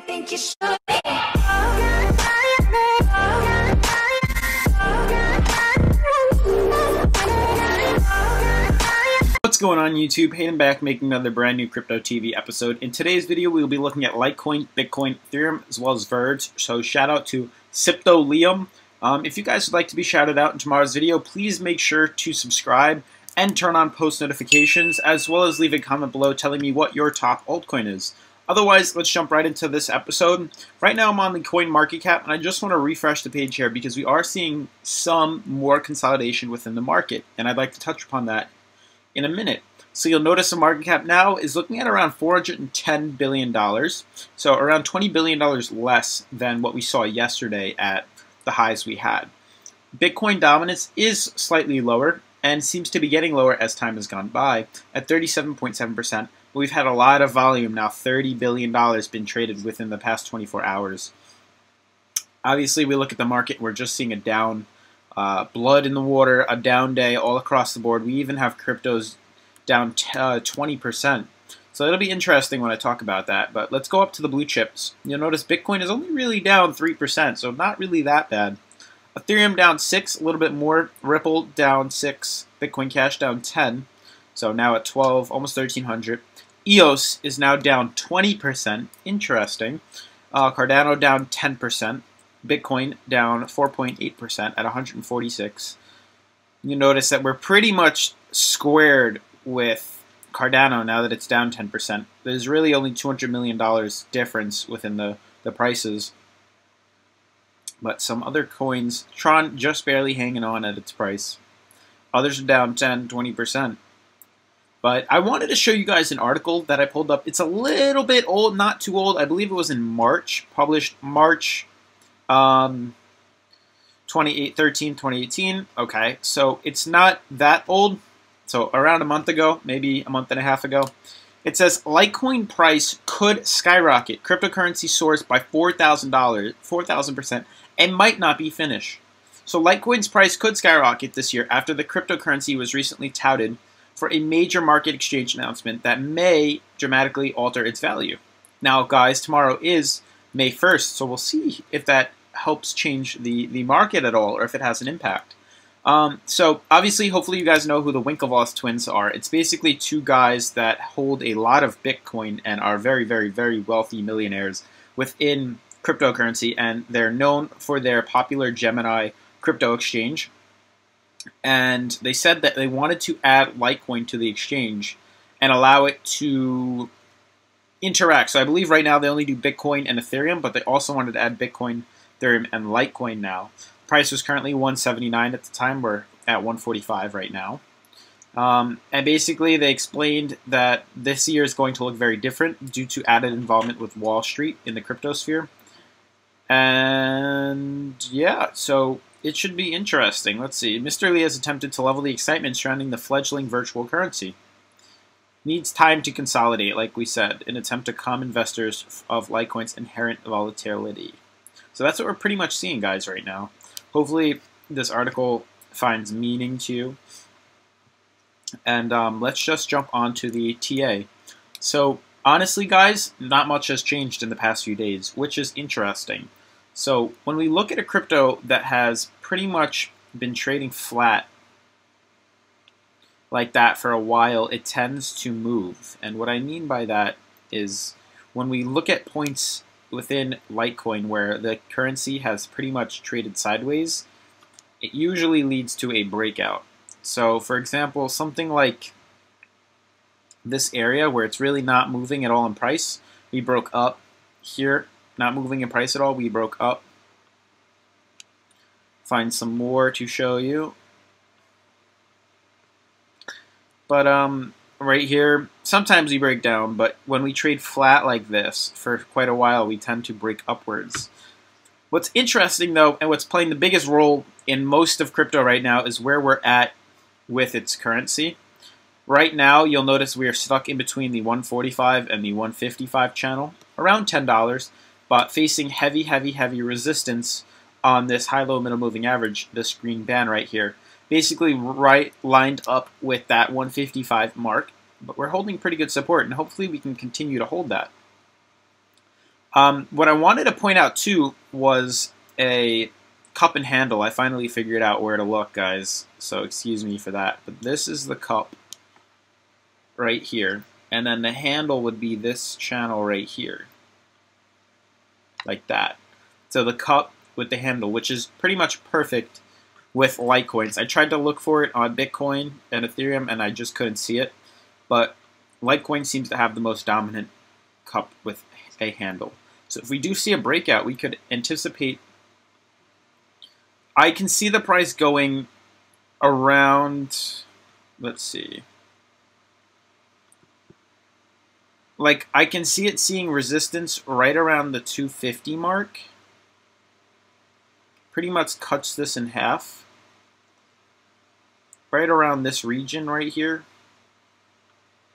think you should be. What's going on YouTube? Hayden back making another brand new Crypto TV episode. In today's video we will be looking at Litecoin, Bitcoin, Ethereum, as well as Verge. So shout out to Sipto Liam. If you guys would like to be shouted out in tomorrow's video, please make sure to subscribe and turn on post notifications, as well as leave a comment below telling me what your top altcoin is. Otherwise, let's jump right into this episode. Right now I'm on the coin market cap, and I just want to refresh the page here because we are seeing some more consolidation within the market, and I'd like to touch upon that in a minute. So you'll notice the market cap now is looking at around $410 billion, so around $20 billion less than what we saw yesterday at the highs we had. Bitcoin dominance is slightly lower and seems to be getting lower as time has gone by at 37.7%. But we've had a lot of volume now, $30 billion been traded within the past 24 hours. Obviously, we look at the market, we're just seeing a down, blood in the water, a down day all across the board. We even have cryptos down 20%. So it'll be interesting when I talk about that. But let's go up to the blue chips. You'll notice Bitcoin is only really down 3%, so not really that bad. Ethereum down 6, a little bit more. Ripple down 6. Bitcoin Cash down 10. So now at 12, almost 1,300. EOS is now down 20%. Interesting. Cardano down 10%. Bitcoin down 4.8% at 146. You notice that we're pretty much squared with Cardano now that it's down 10%. There's really only $200 million difference within the prices. But some other coins, Tron just barely hanging on at its price. Others are down 10, 20%. But I wanted to show you guys an article that I pulled up. It's a little bit old, not too old. I believe it was in March, published March 2018. Okay, so it's not that old. So around a month ago, maybe a month and a half ago. It says Litecoin price could skyrocket. Cryptocurrency soars by $4,000% and might not be finished. So Litecoin's price could skyrocket this year after the cryptocurrency was recently touted for a major market exchange announcement that may dramatically alter its value. Now, guys, tomorrow is May 1st, so we'll see if that helps change the market at all or if it has an impact. So, obviously, hopefully you guys know who the Winklevoss twins are. It's basically two guys that hold a lot of Bitcoin and are very, very, very wealthy millionaires within cryptocurrency, and they're known for their popular Gemini crypto exchange. And they said that they wanted to add Litecoin to the exchange and allow it to interact. So I believe right now they only do Bitcoin and Ethereum, but they also wanted to add Bitcoin, Ethereum, and Litecoin now. Price was currently $179 at the time. We're at $145 right now. And basically they explained that this year is going to look very different due to added involvement with Wall Street in the cryptosphere. And yeah, so it should be interesting. Let's see. Mr. Lee has attempted to level the excitement surrounding the fledgling virtual currency. Needs time to consolidate, like we said, in an attempt to calm investors of Litecoin's inherent volatility. So that's what we're pretty much seeing, guys, right now. Hopefully this article finds meaning to you. And let's just jump onto the TA. So honestly, guys, not much has changed in the past few days, which is interesting. So when we look at a crypto that has pretty much been trading flat like that for a while, it tends to move. And what I mean by that is when we look at points within Litecoin where the currency has pretty much traded sideways, it usually leads to a breakout. So for example, something like this area where it's really not moving at all in price, we broke up here, not moving in price at all, we broke up. Find some more to show you. But right here, sometimes we break down, but when we trade flat like this for quite a while, we tend to break upwards. What's interesting though, and what's playing the biggest role in most of crypto right now is where we're at with its currency. Right now, you'll notice we are stuck in between the 145 and the 155 channel, around $10, but facing heavy, heavy, heavy resistance on this high-low middle moving average, this green band right here. Basically right lined up with that 155 mark, but we're holding pretty good support, and hopefully we can continue to hold that. What I wanted to point out too was a cup and handle. I finally figured out where to look, guys, so excuse me for that. But this is the cup right here, and then the handle would be this channel right here, like that. So the cup with the handle, which is pretty much perfect with Litecoins. I tried to look for it on Bitcoin and Ethereum, and I just couldn't see it. But Litecoin seems to have the most dominant cup with a handle. So if we do see a breakout, we could anticipate. I can see the price going around, let's see. Like, I can see it seeing resistance right around the 250 mark. Pretty much cuts this in half. Right around this region right here.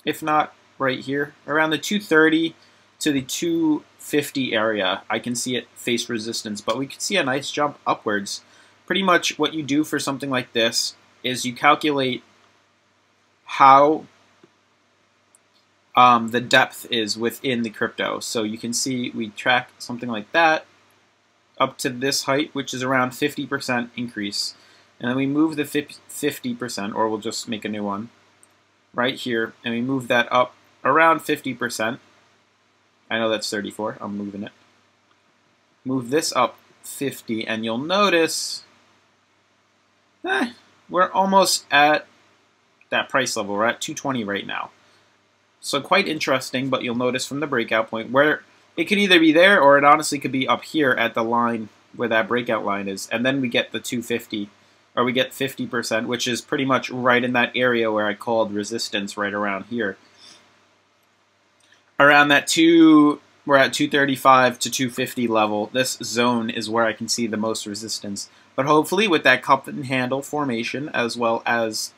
If not right here. Around the 230 to the 250 area, I can see it face resistance. But we could see a nice jump upwards. Pretty much what you do for something like this is you calculate how the depth is within the crypto. So you can see we track something like that up to this height, which is around 50% increase. And then we move the 50%, or we'll just make a new one, right here. And we move that up around 50%. I know that's 34. I'm moving it. Move this up 50, and you'll notice we're almost at that price level. We're at 220 right now. So quite interesting, but you'll notice from the breakout point where it could either be there or it honestly could be up here at the line where that breakout line is. And then we get the 250, or we get 50%, which is pretty much right in that area where I called resistance right around here. Around that we're at 235 to 250 level. This zone is where I can see the most resistance. But hopefully with that cup and handle formation, as well as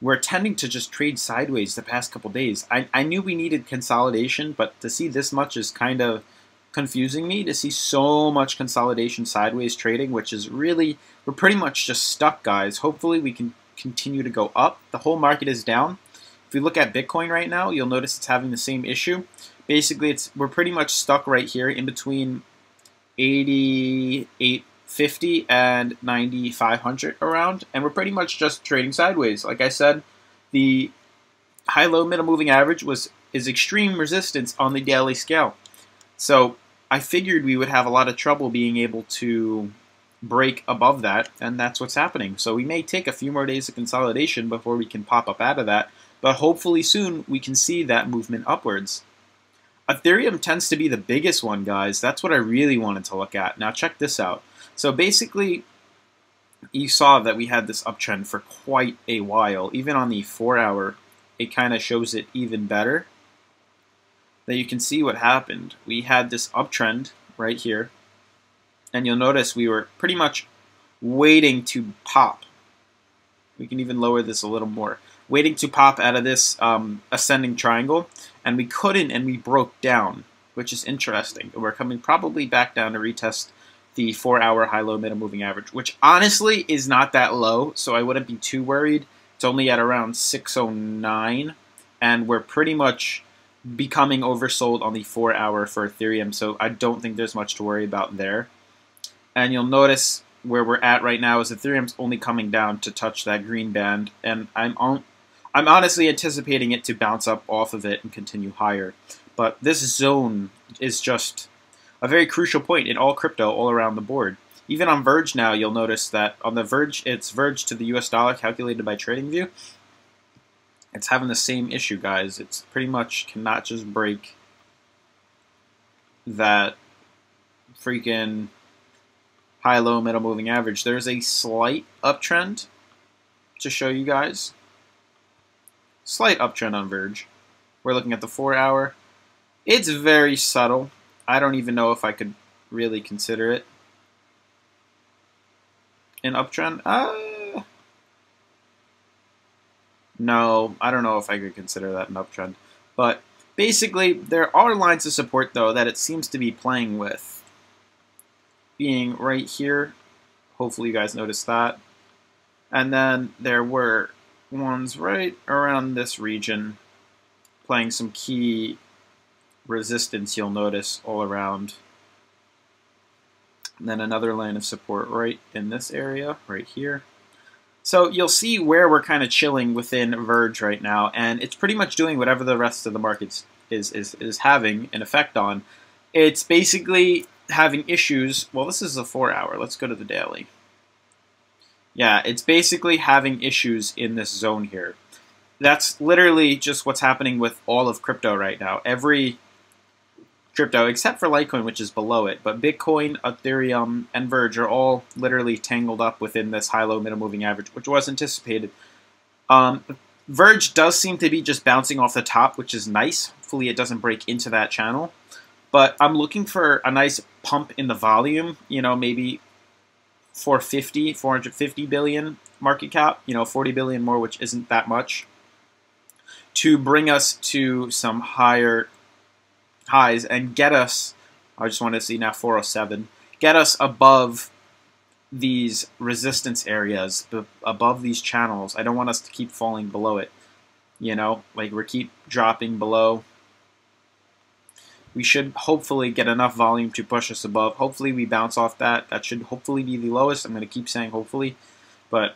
we're tending to just trade sideways the past couple days. I knew we needed consolidation, but to see this much is kind of confusing me, to see so much consolidation sideways trading, which is really, we're pretty much just stuck, guys. Hopefully we can continue to go up. The whole market is down. If we look at Bitcoin right now, you'll notice it's having the same issue. Basically, we're pretty much stuck right here in between 88.50 and 9,500 around, and we're pretty much just trading sideways. Like I said, the high-low middle moving average is extreme resistance on the daily scale. So I figured we would have a lot of trouble being able to break above that, and that's what's happening. So we may take a few more days of consolidation before we can pop up out of that, but hopefully soon we can see that movement upwards. Ethereum tends to be the biggest one, guys. That's what I really wanted to look at. Now check this out. So basically, you saw that we had this uptrend for quite a while. Even on the 4-hour, it kind of shows it even better. That you can see what happened. We had this uptrend right here. And you'll notice we were pretty much waiting to pop. We can even lower this a little more. Waiting to pop out of this ascending triangle. And we couldn't, and we broke down, which is interesting. We're coming probably back down to retest the 4-hour high-low middle moving average, which honestly is not that low, so I wouldn't be too worried. It's only at around 609, and we're pretty much becoming oversold on the 4-hour for Ethereum, so I don't think there's much to worry about there. And you'll notice where we're at right now is Ethereum's only coming down to touch that green band, and I'm honestly anticipating it to bounce up off of it and continue higher. But this zone is just a very crucial point in all crypto all around the board. Even on Verge now, you'll notice that on the Verge, it's Verge to the US dollar calculated by TradingView. It's having the same issue, guys. It's pretty much cannot just break that freaking high-low middle moving average. There's a slight uptrend to show you guys. Slight uptrend on Verge. We're looking at the 4-hour. It's very subtle. I don't even know if I could really consider it an uptrend. No, I don't know if I could consider that an uptrend. But basically, there are lines of support, though, that it seems to be playing with. Being right here. Hopefully you guys noticed that. And then there were ones right around this region playing some key resistance you'll notice all around. And then another line of support right in this area, right here. So you'll see where we're kind of chilling within Verge right now, and it's pretty much doing whatever the rest of the market is having an effect on. It's basically having issues. Well, this is a 4-hour. Let's go to the daily. Yeah, it's basically having issues in this zone here. That's literally just what's happening with all of crypto right now. Every crypto, except for Litecoin, which is below it, but Bitcoin, Ethereum, and Verge are all literally tangled up within this high-low middle moving average, which was anticipated. Verge does seem to be just bouncing off the top, which is nice. Hopefully it doesn't break into that channel. But I'm looking for a nice pump in the volume, you know, maybe 450 billion market cap, you know, 40 billion more, which isn't that much, to bring us to some higher highs and get us, I just want to see now 407, get us above these resistance areas, above these channels. I don't want us to keep falling below it, you know, like we keep dropping below. We should hopefully get enough volume to push us above. Hopefully we bounce off that. That should hopefully be the lowest. I'm going to keep saying hopefully. But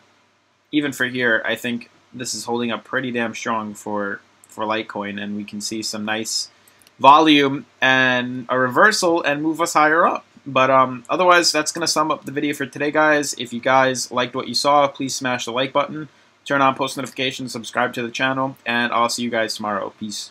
even for here, I think this is holding up pretty damn strong for Litecoin. And we can see some nice volume and a reversal and move us higher up. But otherwise, that's going to sum up the video for today, guys. If you guys liked what you saw, please smash the like button. Turn on post notifications, subscribe to the channel. And I'll see you guys tomorrow. Peace.